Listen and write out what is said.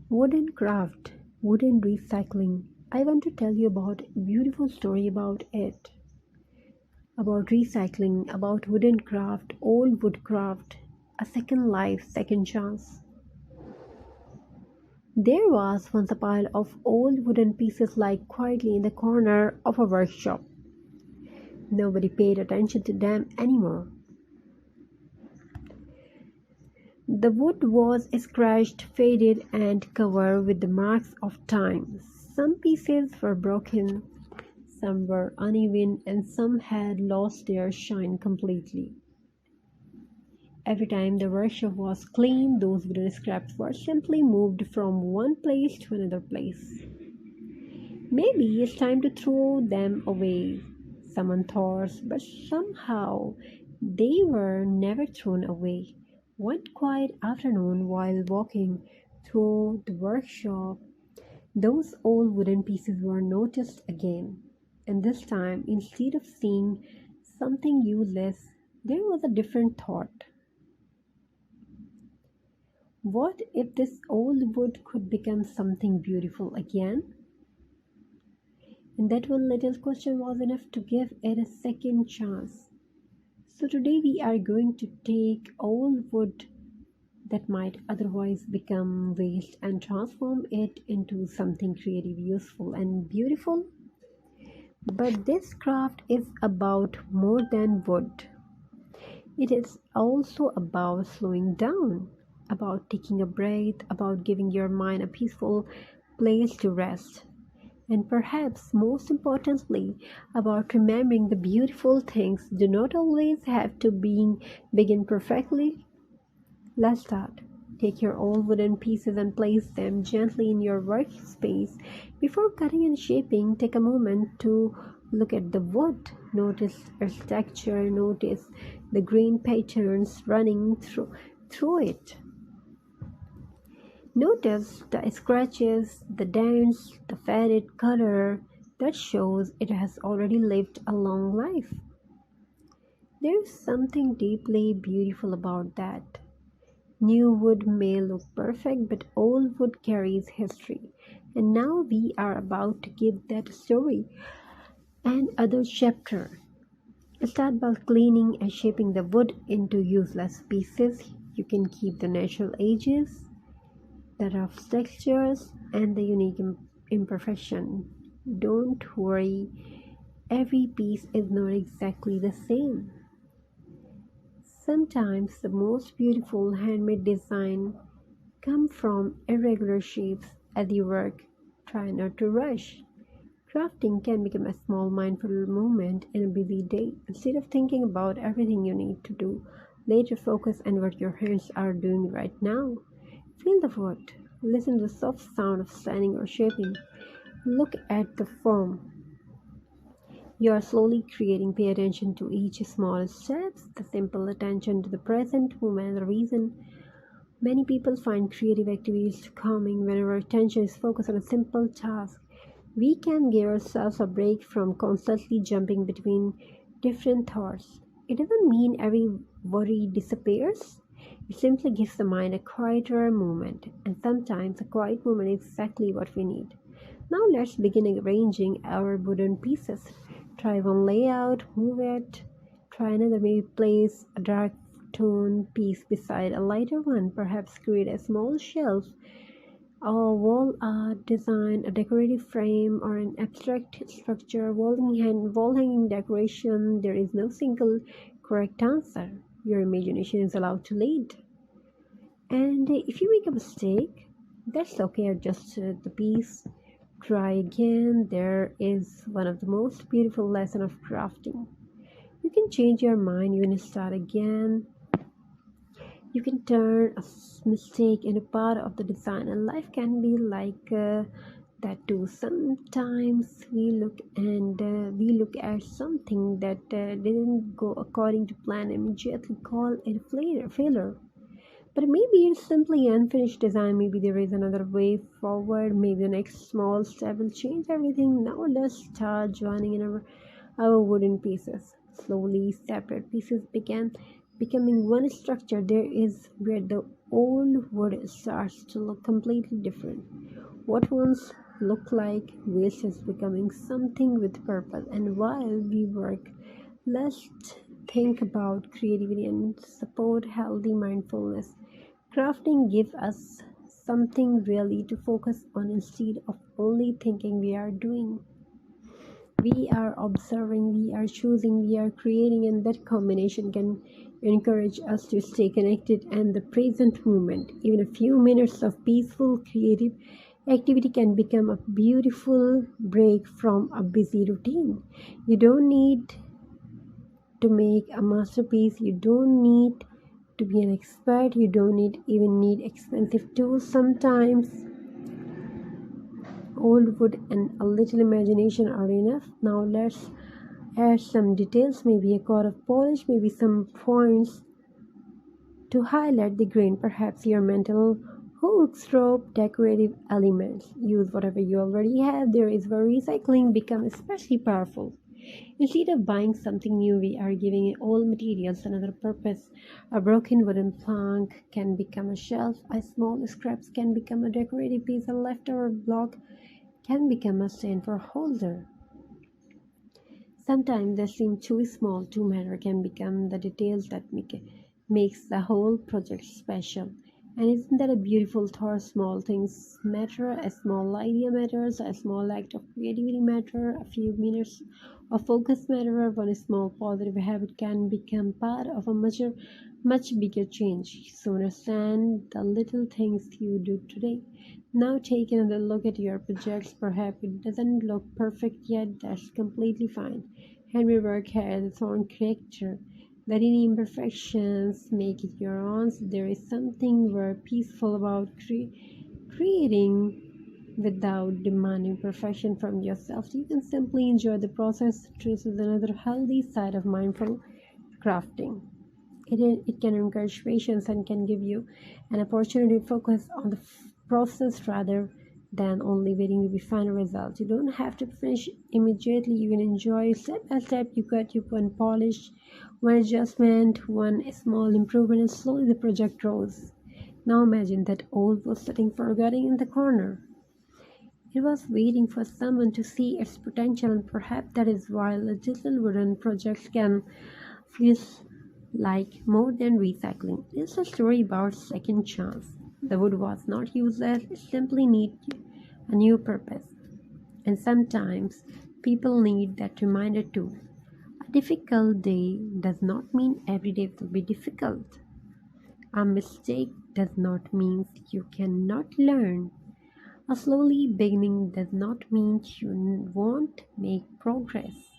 Wooden craft, wooden recycling. I want to tell you about a beautiful story about it. About recycling, about wooden craft, old woodcraft, a second life, second chance. There was once a pile of old wooden pieces lying quietly in the corner of a workshop. Nobody paid attention to them anymore. The wood was scratched, faded, and covered with the marks of time. Some pieces were broken, some were uneven, and some had lost their shine completely. Every time the workshop was cleaned, those wooden scraps were simply moved from one place to another place. Maybe it's time to throw them away, someone thought, but somehow they were never thrown away. One quiet afternoon, while walking through the workshop, those old wooden pieces were noticed again. And this time, instead of seeing something useless, there was a different thought. What if this old wood could become something beautiful again? And that one little question was enough to give it a second chance. So today we are going to take old wood that might otherwise become waste and transform it into something creative, useful, and beautiful. But this craft is about more than wood. It is also about slowing down, about taking a breath, about giving your mind a peaceful place to rest, and perhaps most importantly, about remembering the beautiful things do not always have to begin perfectly. Let's start. Take your old wooden pieces and place them gently in your workspace. Before cutting and shaping, take a moment to look at the wood. Notice its texture, notice the green patterns running through it. Notice the scratches, the dents, the faded color that shows it has already lived a long life. There's something deeply beautiful about that. New wood may look perfect, but old wood carries history. And now we are about to give that story another chapter. Start by cleaning and shaping the wood into useless pieces. You can keep the natural edges, the rough textures, and the unique imperfection. Don't worry, every piece is not exactly the same. Sometimes the most beautiful handmade design come from irregular shapes as you work. Try not to rush. Crafting can become a small mindful moment in a busy day. Instead of thinking about everything you need to do, let your focus on what your hands are doing right now. Feel the wood. Listen to the soft sound of standing or shaping. Look at the form you are slowly creating. Pay attention to each small steps, the simple attention to the present moment. The reason many people find creative activities calming whenever attention is focused on a simple task. We can give ourselves a break from constantly jumping between different thoughts. It doesn't mean every worry disappears. It simply gives the mind a quieter moment, and sometimes a quiet moment is exactly what we need. Now let's begin arranging our wooden pieces. Try one layout, move it, try another, maybe place a dark tone piece beside a lighter one, perhaps create a small shelf, a wall art design, a decorative frame, or an abstract structure, wall hanging decoration. There is no single correct answer. Your imagination is allowed to lead. And if you make a mistake, that's okay. Adjust the piece. Try again. There is one of the most beautiful lessons of crafting. You can change your mind. You can start again. You can turn a mistake into part of the design, and life can be like that too. Sometimes we look at something that didn't go according to plan and immediately call it a failure. But maybe it's simply unfinished design. Maybe there is another way forward. Maybe the next small step will change everything. Now let's start joining in our wooden pieces. Slowly, separate pieces began becoming one structure. There is where the old wood starts to look completely different. What once looked like waste is becoming something with purpose. And while we work, let's think about creativity and support healthy mindfulness. Crafting gives us something really to focus on instead of only thinking we are doing. We are observing, we are choosing, we are creating, and that combination can encourage us to stay connected and the present moment. Even a few minutes of peaceful creative activity can become a beautiful break from a busy routine. You don't need to make a masterpiece, you don't need to be an expert, you don't even need expensive tools. Sometimes old wood and a little imagination are enough. Now let's add some details, maybe a coat of polish, maybe some points to highlight the grain, perhaps your mental hooks, rope, decorative elements. Use whatever you already have. There is where recycling becomes especially powerful. Instead of buying something new, we are giving old materials another purpose. A broken wooden plank can become a shelf, a small scraps can become a decorative piece, a leftover block can become a stand for a holder. Sometimes they seem too small to matter can become the details that makes the whole project special. And isn't that a beautiful thought? Small things matter, a small idea matters, a small act of creativity matter, a few minutes of focus matter, one small positive habit can become part of a much bigger change. So understand the little things you do today. Now take another look at your projects. Perhaps it doesn't look perfect yet, that's completely fine. Handmade work has its own character. Let any imperfections make it your own. There is something very peaceful about creating without demanding perfection from yourself. You can simply enjoy the process. This is another healthy side of mindful crafting. It can encourage patience and can give you an opportunity to focus on the process rather than only waiting to be final results. You don't have to finish immediately. You can enjoy step by step. You cut, you can polish, one adjustment, one small improvement, and slowly the project grows. Now imagine that old was sitting forgotten in the corner. It was waiting for someone to see its potential, and perhaps that is why little wooden projects can feel like more than recycling. It's a story about second chance. The wood was not useless, it simply needed a new purpose. And sometimes people need that reminder too. A difficult day does not mean every day will be difficult. A mistake does not mean you cannot learn. A slowly beginning does not mean you won't make progress.